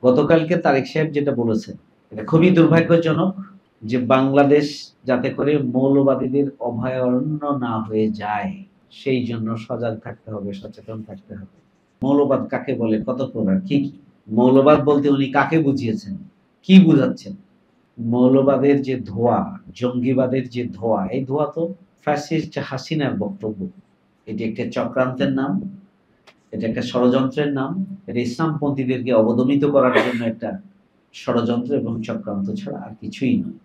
গতকালকে তারেক সাহেব যেটা বলেছেন এটা খুবই দুর্ভাগ্যজনক যে বাংলাদেশ যাতে করে মৌলবাদীদের অভয়ারণ্য না হয়ে যায় সেই জন্য সজাগ থাকতে হবে, সচেতন থাকতে হবে। মৌলবাদ কাকে বলে, কত প্রকার, কি কি? মৌলবাদ বলতে উনি কাকে বুঝিয়েছেন, কি বুঝাচ্ছেন? মৌলবাদের যে ধোঁয়া, জঙ্গিবাদের যে ধোঁয়া, এই ধোঁয়া তো ফ্যাসিস্ট হাসিনার বক্তব্য। এটি একটা চক্রান্তের নাম, এটা একটা ষড়যন্ত্রের নাম। এটা ইসলামপন্থীদেরকে অবদমিত করার জন্য একটা ষড়যন্ত্র এবং চক্রান্ত ছাড়া আর কিছুই নয়।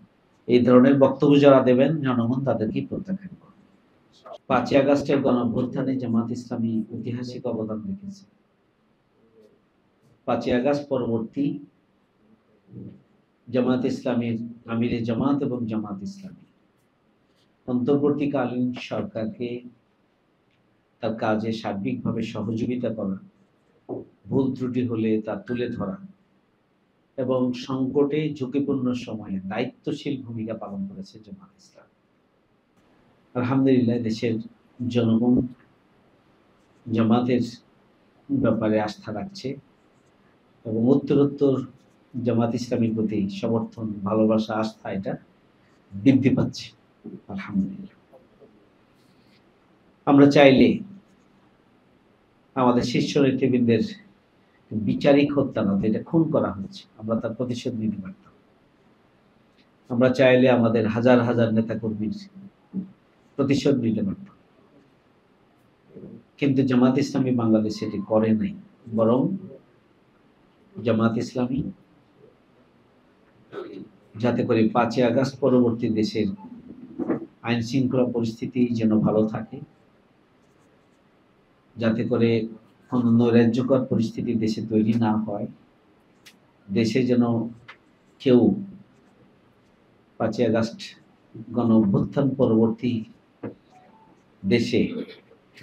এই ধরনের বক্তব্য যারা দেবেন জনগণ তাদেরকেই প্রত্যাখ্যান করবে। ৫ই আগস্টের গণঅভ্যুত্থানে জামাত ইসলামী ঐতিহাসিক অবদান রেখেছে। ৫ই আগস্ট পরবর্তী জামাত ইসলামীর আমিরে জামাত এবং জামাত ইসলামী অন্তর্বর্তীকালীন সরকারকে তার কাজে সার্বিকভাবে সহযোগিতা করা, ভুল ত্রুটি হলে তা তুলে ধরা এবং সংকটে ঝুঁকিপূর্ণ সময়ে দায়িত্বশীল ভূমিকা পালন করেছে জামাত ইসলাম। আলহামদুলিল্লাহ, দেশের জনগণ জামাতের ব্যাপারে আস্থা রাখছে এবং উত্তরোত্তর জামাত ইসলামীর প্রতি সমর্থন, ভালোবাসা, আস্থা এটা বৃদ্ধি পাচ্ছে। আলহামদুলিল্লাহ। আমরা চাইলে আমাদের শীর্ষ নেতৃবৃন্দের বিচারিক হত্যা না, এটা খুন করা হয়েছে, আমরা তার প্রতিশোধ নিতে পারতাম। আমরা চাইলে আমাদের হাজার হাজার নেতাকর্মীর প্রতিশোধ নিতে পারতাম, কিন্তু জামাত ইসলামী বাংলাদেশ এটি করে নাই। বরং জামাত ইসলামী যাতে করে ৫ই আগস্ট পরবর্তী দেশের আইন শৃঙ্খলা পরিস্থিতি যেন ভালো থাকে, যাতে করে কোনো নৈরাজ্যকর পরিস্থিতি দেশে তৈরি না হয়, দেশে যেন কেউ ৫ই আগস্ট গণ অভ্যুত্থান পরবর্তী দেশে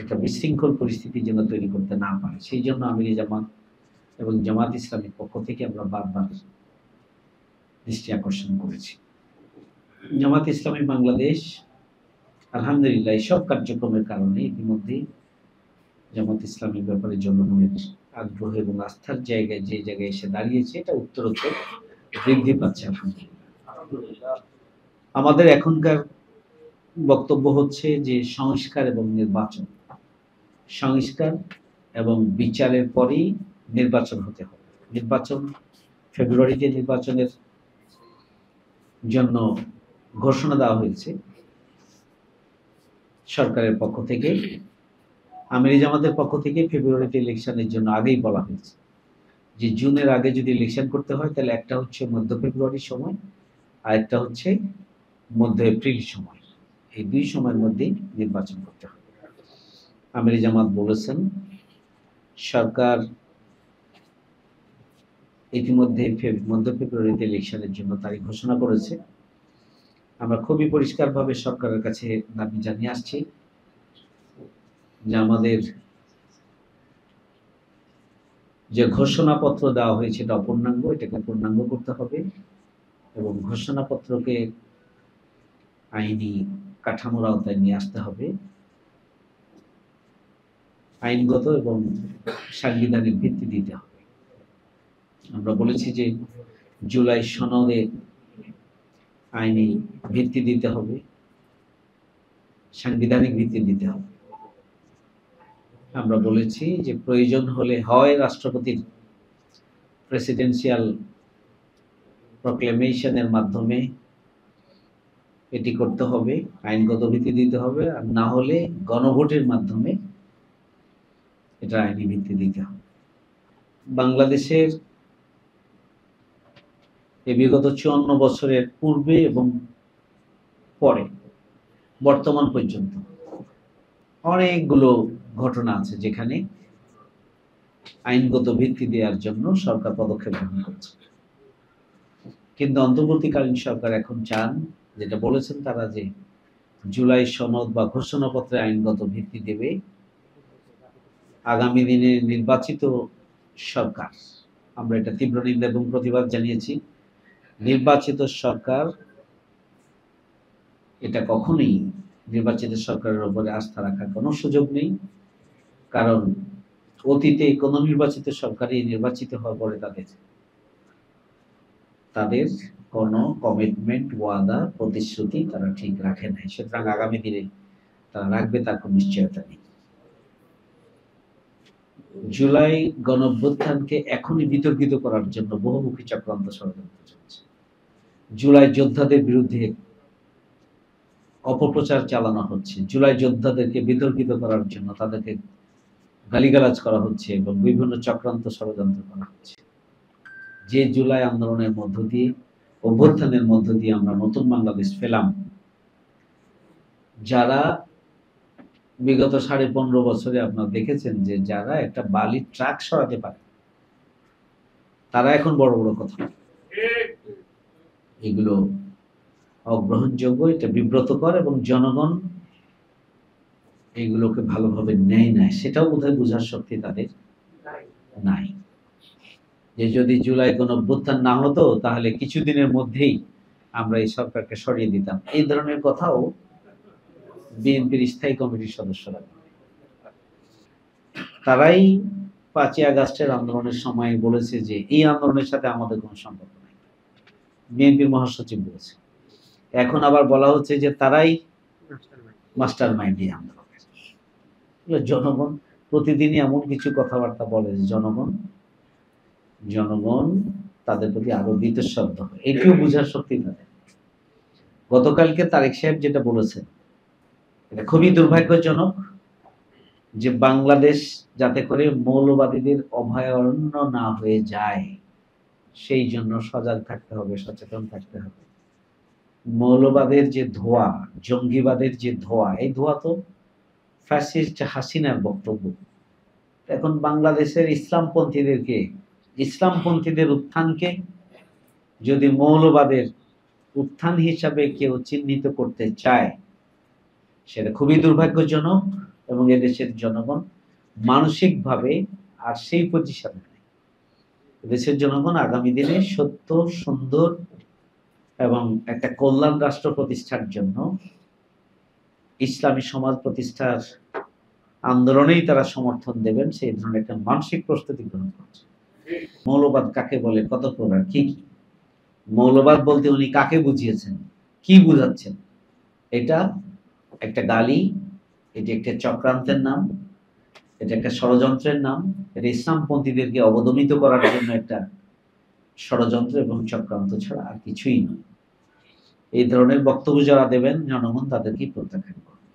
একটা বিশৃঙ্খল পরিস্থিতি যেন তৈরি করতে না পারে, সেই জন্য আমিরে জামাত এবং জামাত ইসলামের পক্ষ থেকে আমরা বারবার দৃষ্টি আকর্ষণ করেছি। জামাত ইসলামী বাংলাদেশ আলহামদুলিল্লাহ এই সব কার্যক্রমের কারণে ইতিমধ্যে জামাত ইসলামীর ব্যাপারে জনগণের আগ্রহ এবং আস্থার জায়গায় যে জায়গায় এসে দাঁড়িয়েছে এটা উত্তরোত্তর বৃদ্ধি পাচ্ছে। আলহামদুলিল্লাহ। আমাদের এখনকার বক্তব্য হচ্ছে যে সংস্কার এবং নির্বাচন, সংস্কার এবং বিচারের পরেই নির্বাচন হতে হবে। নির্বাচন ফেব্রুয়ারিতে নির্বাচনের জন্য ঘোষণা দেওয়া হয়েছে সরকারের পক্ষ থেকে। আমিরে জামাতের পক্ষ থেকে ফেব্রুয়ারিতে ইলেকশনের জন্য আগেই বলা হয়েছে যে জুনের আগে যদি ইলেকশন করতে হয় তাহলে একটা হচ্ছে মধ্য ফেব্রুয়ারির সময় আর একটা হচ্ছে মধ্য এপ্রিল সময়, এই দুই সময়ের মধ্যে নির্বাচন করতে হবে। আমিরে জামাত বলেছেন সরকার ইতিমধ্যে মধ্য ফেব্রুয়ারিতে ইলেকশনের জন্য তারিখ ঘোষণা করেছে। আমরা খুবই পরিষ্কারভাবে সরকারের কাছে দাবি জানিয়ে আসছি যে আমাদের যে ঘোষণাপত্র দেওয়া হয়েছে এটা অপূর্ণাঙ্গ, এটাকে পূর্ণাঙ্গ করতে হবে এবং ঘোষণাপত্রকে আইনি কাঠামোর আওতায় নিয়ে আসতে হবে, আইনগত এবং সাংবিধানিক ভিত্তি দিতে হবে। আমরা বলেছি যে জুলাই সনদে আইনি ভিত্তি দিতে হবে, সাংবিধানিক ভিত্তি দিতে হবে। আমরা বলেছি যে প্রয়োজন হলে হয় রাষ্ট্রপতির প্রেসিডেন্সিয়াল প্রক্লেমেশনের মাধ্যমে এটি করতে হবে, আইনগত ভিত্তি দিতে হবে, আর না হলে গণভোটের মাধ্যমে এটা আইনি ভিত্তি দিতে হবে। বাংলাদেশের এই বিগত ৫৪ বছরের পূর্বে এবং পরে বর্তমান পর্যন্ত অনেকগুলো ঘটনা আছে যেখানে আইনগত ভিত্তি দেওয়ার জন্য সরকার পদক্ষেপ গ্রহণ করছে, কিন্তু অন্তর্বর্তীকালীন সরকার এখন চান, যেটা বলেছেন তারা, যে জুলাই সনদ বা ঘোষণাপত্রে আইনগত ভিত্তি দেবে। আগামী দিনে নির্বাচিত সরকার, আমরা এটা তীব্র নিন্দা এবং প্রতিবাদ জানিয়েছি, নির্বাচিত সরকার এটা কখনোই নির্বাচিত সরকারের উপরে আস্থা রাখার কোনো সুযোগ নেই, কারণ অতীতে কোনো নির্বাচিত সরকারই নির্বাচিত হওয়ার পরে তাদের তাদের কোনো কমিটমেন্ট, ওয়াদা, প্রতিশ্রুতি তারা ঠিক রাখে নাই, সুতরাং আগামী দিনে তারা রাখবে তার কোনো নিশ্চয়তা নেই। জুলাই গণঅভ্যুত্থানকে এখনই বিতর্কিত করার জন্য বহুমুখী চক্রান্ত ষড়যন্ত্র চলছে। জুলাই যোদ্ধাদের বিরুদ্ধে অপপ্রচার চালানো হচ্ছে, জুলাই যোদ্ধাদেরকে বিতর্কিত করার জন্য তাদেরকে গালিগালাজ করা হচ্ছে এবং বিভিন্ন চক্রান্ত ষড়যন্ত্র করা হচ্ছে। যে জুলাই আন্দোলনের মধ্য দিয়ে, অভ্যুত্থানের মধ্য দিয়ে আমরা নতুন বাংলাদেশ পেলাম, যারা বিগত 15.5 বছরে আপনারা দেখেছেন যে যারা একটা বালির ট্রাক সরাতে পারে তারা এখন বড় বড় কথা, এগুলো অগ্রহণযোগ্য, এটা বিব্রতকর এবং জনগণ এগুলোকে ভালোভাবে নেয় না, সেটাও বোধহয় বোঝার শক্তি তাদের নাই। যে যদি জুলাই কোনো অভ্যুত্থান না হতো তাহলে কিছুদিনের মধ্যেই আমরা এই সরকারকে সরিয়ে দিতাম, এই ধরনের কথাও বিএনপির স্থায়ী কমিটির সদস্যরা, তারাই 5ই আগস্টের আন্দোলনের সময় বলেছে যে এই আন্দোলনের সাথে আমাদের কোনো সম্পর্ক নেই, বিএনপির মহাসচিব বলেছে। এখন আবার বলা হচ্ছে যে তারাই মাস্টার মাইন্ড এই আন্দোলনের। জনগণ প্রতিদিনই এমন কিছু কথাবার্তা বলে যে জনগণ তাদের প্রতি আরো বীতশ্রদ্ধ হয়, এটিও বোঝার শক্তি তাদের। গতকালকে তারেক সাহেব যেটা বলেছেন এটা খুবই দুর্ভাগ্যজনক, যে বাংলাদেশ যাতে করে মৌলবাদীদের অভয়ারণ্য না হয়ে যায় সেই জন্য সজাগ থাকতে হবে, সচেতন থাকতে হবে। মৌলবাদের যে ধোঁয়া, জঙ্গিবাদের যে ধোঁয়া, এই ধোঁয়া তো ফ্যাসিস্ট হাসিনার বক্তব্য। এখন বাংলাদেশের ইসলামপন্থীদের উত্থানকে যদি মৌলবাদের উত্থান হিসাবে কেউ চিহ্নিত করতে চায় সেটা খুবই দুর্ভাগ্যজনক, এবং এদেশের জনগণ মানসিকভাবে আর সেই পজিশনে নেই। দেশের জনগণ আগামী দিনে সত্য, সুন্দর এবং একটা কল্যাণ রাষ্ট্র প্রতিষ্ঠার জন্য ইসলামী সমাজ প্রতিষ্ঠার আন্দোলনেই তারা সমর্থন দেবেন, সেই ধরনের একটা মানসিক প্রস্তুতি গ্রহণ করছে। মৌলবাদ কাকে বলে, কত প্রকার, কি কি মৌলবাদ বলতে উনি কাকে বুঝিয়েছেন, কি বুঝাচ্ছেন? এটা একটা গালি, এটি একটা চক্রান্তের নাম, এটা একটা ষড়যন্ত্রের নাম, এটা ইসলামপন্থীদেরকে অবদমিত করার জন্য একটা ষড়যন্ত্র এবং চক্রান্ত ছাড়া আর কিছুই নয়। এই ধরনের বক্তব্য যারা দেবেন জনগণ তাদেরকেই প্রত্যাখ্যান করবে।